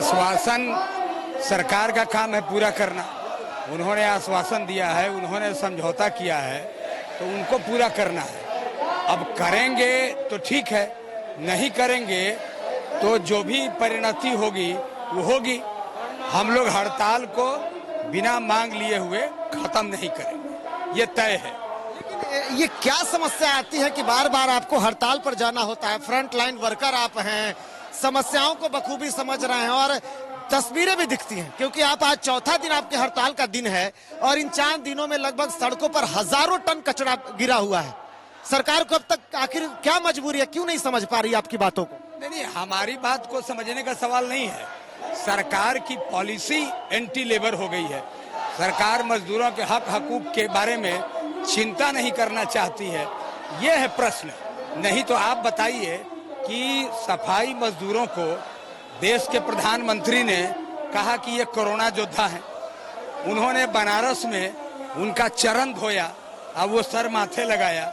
आश्वासन सरकार का काम है पूरा करना। उन्होंने आश्वासन दिया है, उन्होंने समझौता किया है, तो उनको पूरा करना है। अब करेंगे तो ठीक है, नहीं करेंगे तो जो भी परिणति होगी वो होगी। हम लोग हड़ताल को बिना मांग लिए हुए खत्म नहीं करेंगे, ये तय है। ये क्या समस्या आती है कि बार बार आपको हड़ताल पर जाना होता है? फ्रंट लाइन वर्कर आप हैं, समस्याओं को बखूबी समझ रहे हैं और तस्वीरें भी दिखती हैं, क्योंकि आप आज चौथा दिन आपके हड़ताल का दिन है और इन 4 दिनों में लगभग सड़कों पर हजारों टन कचरा गिरा हुआ है। सरकार को अब तक आखिर क्या मजबूरी है, क्यों नहीं समझ पा रही आपकी बातों को? नहीं, हमारी बात को समझने का सवाल नहीं है। सरकार की पॉलिसी एंटी लेबर हो गई है। सरकार मजदूरों के हक हकूक के बारे में चिंता नहीं करना चाहती है, ये है प्रश्न। नहीं तो आप बताइए कि सफाई मजदूरों को देश के प्रधानमंत्री ने कहा कि ये कोरोना योद्धा हैं। उन्होंने बनारस में उनका चरण धोया, अब वो सर माथे लगाया,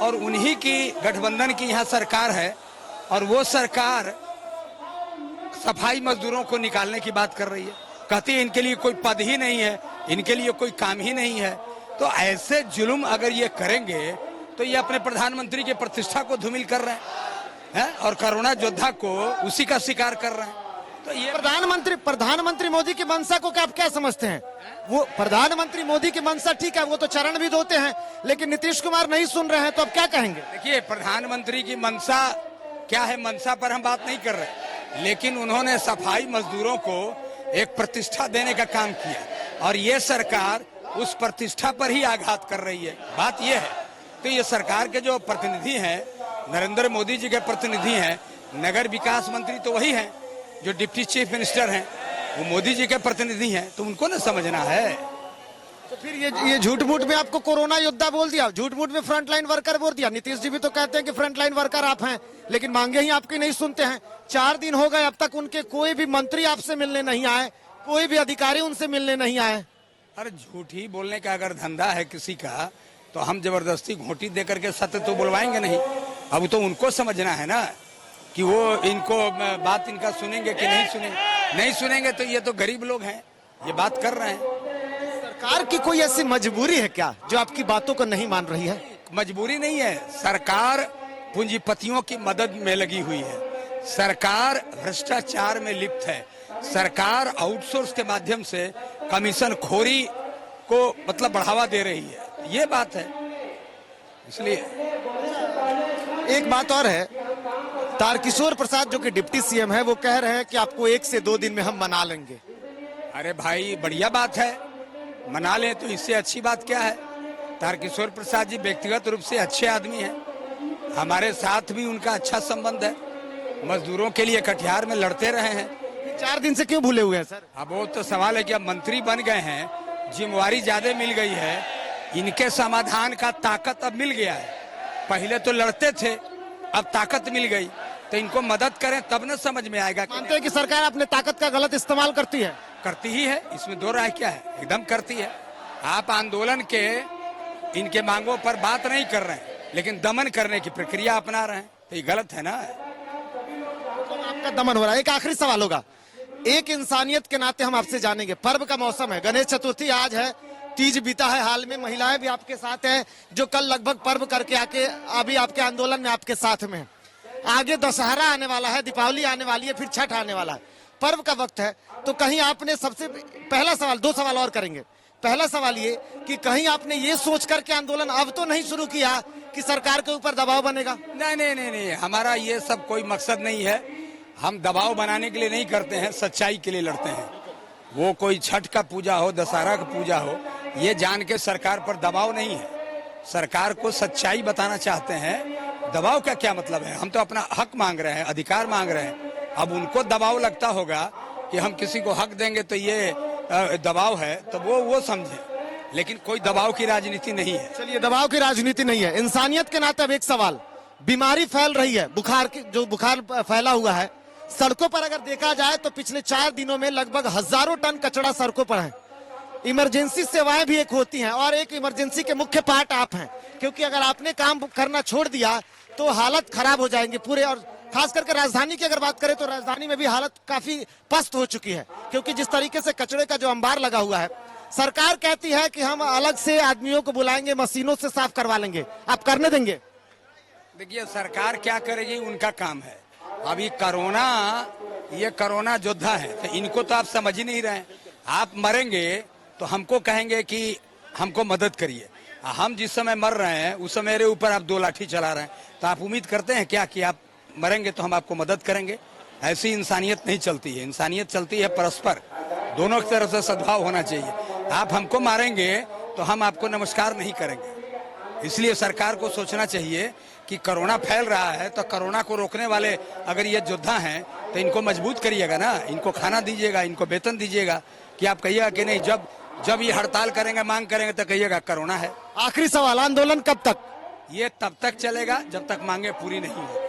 और उन्हीं की गठबंधन की यहाँ सरकार है और वो सरकार सफाई मजदूरों को निकालने की बात कर रही है। कहती है इनके लिए कोई पद ही नहीं है, इनके लिए कोई काम ही नहीं है। तो ऐसे जुल्म अगर ये करेंगे तो ये अपने प्रधानमंत्री की प्रतिष्ठा को धूमिल कर रहे हैं और कोरोना योद्धा को उसी का शिकार कर रहे हैं। तो ये प्रधानमंत्री मोदी की मंशा को आप क्या समझते हैं? वो प्रधानमंत्री मोदी की मंशा ठीक है, वो तो चरण भी धोते हैं, लेकिन नीतीश कुमार नहीं सुन रहे हैं, तो अब क्या कहेंगे? देखिए, प्रधानमंत्री की मंशा क्या है, मंशा पर हम बात नहीं कर रहे, लेकिन उन्होंने सफाई मजदूरों को एक प्रतिष्ठा देने का काम किया और ये सरकार उस प्रतिष्ठा पर ही आघात कर रही है। बात यह है। तो ये सरकार के जो प्रतिनिधि हैं, नरेंद्र मोदी जी के प्रतिनिधि हैं, नगर विकास मंत्री तो वही हैं, जो डिप्टी चीफ मिनिस्टर हैं, वो मोदी जी के प्रतिनिधि हैं, तो उनको ना समझना है। तो फिर ये झूठ मूठ में आपको कोरोना योद्धा बोल दिया, झूठ मूठ में फ्रंट लाइन वर्कर बोल दिया। नीतीश जी भी तो कहते हैं कि फ्रंट लाइन वर्कर आप हैं, लेकिन मांगे ही आपकी नहीं सुनते हैं। 4 दिन हो गए, अब तक उनके कोई भी मंत्री आपसे मिलने नहीं आए, कोई भी अधिकारी उनसे मिलने नहीं आए। अरे झूठ ही बोलने का अगर धंधा है किसी का, तो हम जबरदस्ती घोटी दे करके सत्य तो बुलवाएंगे नहीं। अब तो उनको समझना है ना कि वो इनको बात इनका सुनेंगे कि नहीं सुनेंगे। नहीं सुनेंगे तो ये तो गरीब लोग हैं, ये बात कर रहे हैं। सरकार की कोई ऐसी मजबूरी है क्या जो आपकी बातों को नहीं मान रही है? मजबूरी नहीं है, सरकार पूंजीपतियों की मदद में लगी हुई है, सरकार भ्रष्टाचार में लिप्त है, सरकार आउटसोर्स के माध्यम से कमीशन खोरी को मतलब बढ़ावा दे रही है, ये बात है। इसलिए एक बात और है, तारकिशोर प्रसाद जो कि डिप्टी सीएम है, वो कह रहे हैं कि आपको 1 से 2 दिन में हम मना लेंगे। अरे भाई, बढ़िया बात है, मना ले तो इससे अच्छी बात क्या है। तारकिशोर प्रसाद जी व्यक्तिगत रूप से अच्छे आदमी हैं, हमारे साथ भी उनका अच्छा संबंध है, मजदूरों के लिए कटिहार में लड़ते रहे हैं। 4 दिन से क्यों भूले हुए हैं सर? अब वो तो सवाल है कि अब मंत्री बन गए हैं, जिम्मेवारी ज्यादा मिल गई है, इनके समाधान का ताकत अब मिल गया है। पहले तो लड़ते थे, अब ताकत मिल गई, तो इनको मदद करें तब न समझ में आएगा। मानते हैं कि सरकार अपने ताकत का गलत इस्तेमाल करती है? करती ही है, इसमें दो राय क्या है, एकदम करती है। आप आंदोलन के इनके मांगों पर बात नहीं कर रहे हैं, लेकिन दमन करने की प्रक्रिया अपना रहे हैं, तो ये गलत है ना। तो आपका दमन हो रहा है। एक आखिरी सवाल होगा, एक इंसानियत के नाते हम आपसे जानेंगे, पर्व का मौसम है, गणेश चतुर्थी आज है, तीज बीता है हाल में, महिलाएं भी आपके साथ हैं जो कल लगभग पर्व करके आके अभी आपके आंदोलन में आपके साथ में है। आगे दशहरा आने वाला है, दीपावली आने वाली है, फिर छठ आने वाला है, पर्व का वक्त है, तो कहीं आपने सबसे पहला सवाल, 2 सवाल और करेंगे। पहला सवाल ये कि कहीं आपने ये सोच करके आंदोलन अब तो नहीं शुरू किया कि सरकार के ऊपर दबाव बनेगा? नहीं नहीं नहीं नहीं, हमारा ये सब कोई मकसद नहीं है। हम दबाव बनाने के लिए नहीं करते हैं, सच्चाई के लिए लड़ते हैं। वो कोई छठ का पूजा हो, दशहरा का पूजा हो, ये जान के सरकार पर दबाव नहीं है। सरकार को सच्चाई बताना चाहते हैं, दबाव का क्या मतलब है। हम तो अपना हक मांग रहे हैं, अधिकार मांग रहे हैं। अब उनको दबाव लगता होगा कि हम किसी को हक देंगे तो ये दबाव है, तो वो समझे, लेकिन कोई दबाव की राजनीति नहीं है। चलिए, दबाव की राजनीति नहीं है। इंसानियत के नाते अब एक सवाल, बीमारी फैल रही है, बुखार फैला हुआ है, सड़कों पर अगर देखा जाए तो पिछले 4 दिनों में लगभग हजारों टन कचरा सड़कों पर है। इमरजेंसी सेवाएं भी एक होती हैं और एक इमरजेंसी के मुख्य पार्ट आप हैं, क्योंकि अगर आपने काम करना छोड़ दिया तो हालत खराब हो जाएंगे पूरे, और खास करके राजधानी की अगर बात करें तो राजधानी में भी हालत काफी पस्त हो चुकी है, क्योंकि जिस तरीके से कचरे का जो अंबार लगा हुआ है, सरकार कहती है कि हम अलग से आदमियों को बुलाएंगे, मशीनों से साफ करवा लेंगे। आप करने देंगे? देखिए, सरकार क्या करेगी उनका काम है। अभी कोरोना, ये कोरोना योद्धा है, तो इनको तो आप समझ ही नहीं रहे हैं। आप मरेंगे तो हमको कहेंगे कि हमको मदद करिए। हम जिस समय मर रहे हैं उस समय मेरे ऊपर आप 2 लाठी चला रहे हैं, तो आप उम्मीद करते हैं क्या कि आप मरेंगे तो हम आपको मदद करेंगे? ऐसी इंसानियत नहीं चलती है। इंसानियत चलती है परस्पर, दोनों की तरफ से सद्भाव होना चाहिए। आप हमको मारेंगे तो हम आपको नमस्कार नहीं करेंगे। इसलिए सरकार को सोचना चाहिए कि कोरोना फैल रहा है, तो कोरोना को रोकने वाले अगर ये योद्धा हैं तो इनको मजबूत करिएगा ना, इनको खाना दीजिएगा, इनको वेतन दीजिएगा। कि आप कहिएगा कि नहीं, जब ये हड़ताल करेंगे, मांग करेंगे, तो कहिएगा कोरोना है। आखिरी सवाल, आंदोलन कब तक? ये तब तक चलेगा जब तक मांगे पूरी नहीं हो।